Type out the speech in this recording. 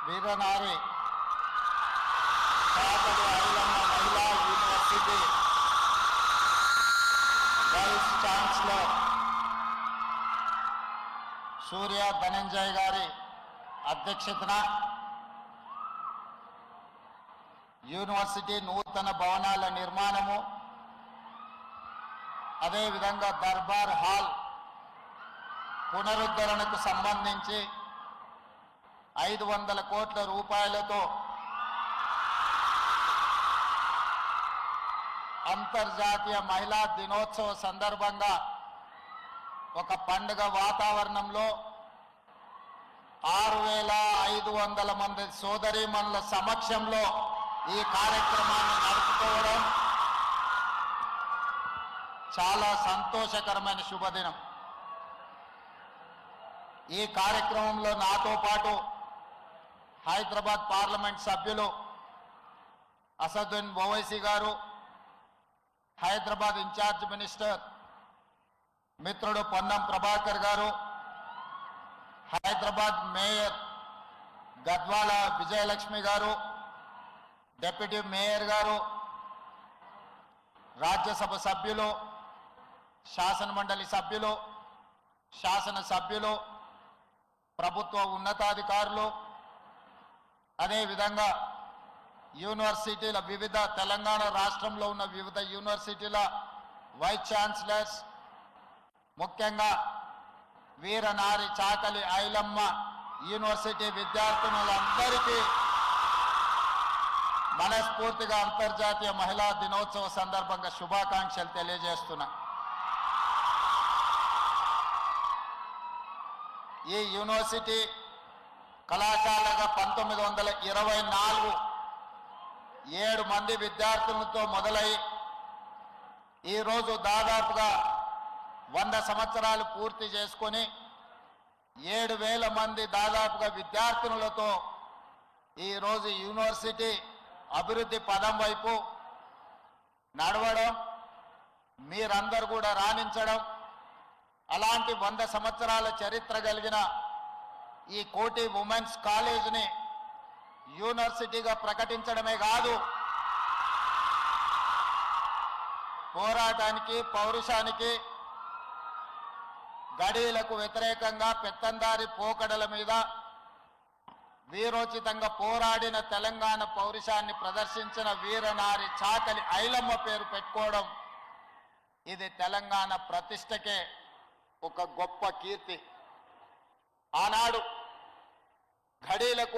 వీరనారి చాకలి ఐలమ్మ మహిళా university vice chancellor సూర్య ధనంజయ్ గారి అధ్యక్షతన యూనివర్సిటీ నూతన భవనాల నిర్మాణము, అదేవిధంగా దర్బార్ హాల్ పునరుద్ధరణకు సంబంధించి 500 కోట్ల రూపాయలతో అంతర్జాతీయ మహిళా దినోత్సవ సందర్భంగా ఒక పండుగ వాతావరణంలో 6500 మంది సోదరీమణుల సమక్షంలో ఈ కార్యక్రమాన్ని నడుపుకోవడం చాలా సంతోషకరమైన శుభదినం. ఈ కార్యక్రమంలో నాతో పాటు హైదరాబాద్ పార్లమెంట్ సభ్యులు అసదుద్దీన్ ఓవైసీ గారు, హైదరాబాద్ ఇన్ఛార్జ్ మినిస్టర్ మిత్రుడు పొన్నం ప్రభాకర్ గారు, హైదరాబాద్ మేయర్ గద్వాల విజయలక్ష్మి గారు, డిప్యూటీ మేయర్ గారు, రాజ్యసభ సభ్యులు, శాసనమండలి సభ్యులు, శాసనసభ్యులు, ప్రభుత్వ ఉన్నతాధికారులు, అదేవిధంగా యూనివర్సిటీల వివిధ తెలంగాణ రాష్ట్రంలో ఉన్న వివిధ యూనివర్సిటీల వైస్ ఛాన్సలర్స్, ముఖ్యంగా వీరనారి చాకలి ఐలమ్మ యూనివర్సిటీ విద్యార్థినులందరికీ మనస్ఫూర్తిగా అంతర్జాతీయ మహిళా దినోత్సవ సందర్భంగా శుభాకాంక్షలు తెలియజేస్తున్నా. ఈ యూనివర్సిటీ కళాశాలగా 1924 7 మంది విద్యార్థులతో మొదలై ఈరోజు దాదాపుగా 100 సంవత్సరాలు పూర్తి చేసుకొని 7000 మంది దాదాపుగా విద్యార్థినులతో ఈరోజు యూనివర్సిటీ అభివృద్ధి పదం వైపు నడవడం, మీరందరూ కూడా రాణించడం, అలాంటి 100 సంవత్సరాల చరిత్ర కలిగిన ఈ కోటి ఉమెన్స్ కాలేజీని యూనివర్సిటీగా ప్రకటించడమే కాదు, పోరాటానికి, పౌరుషానికి, గడీలకు వ్యతిరేకంగా పెత్తందారి పోకడల మీద వీరోచితంగా పోరాడిన తెలంగాణ పౌరుషాన్ని ప్రదర్శించిన వీరనారి చాకలి ఐలమ్మ పేరు పెట్టుకోవడం ఇది తెలంగాణ ప్రతిష్టకే ఒక గొప్ప కీర్తి. ఆనాడు ఘడీలకు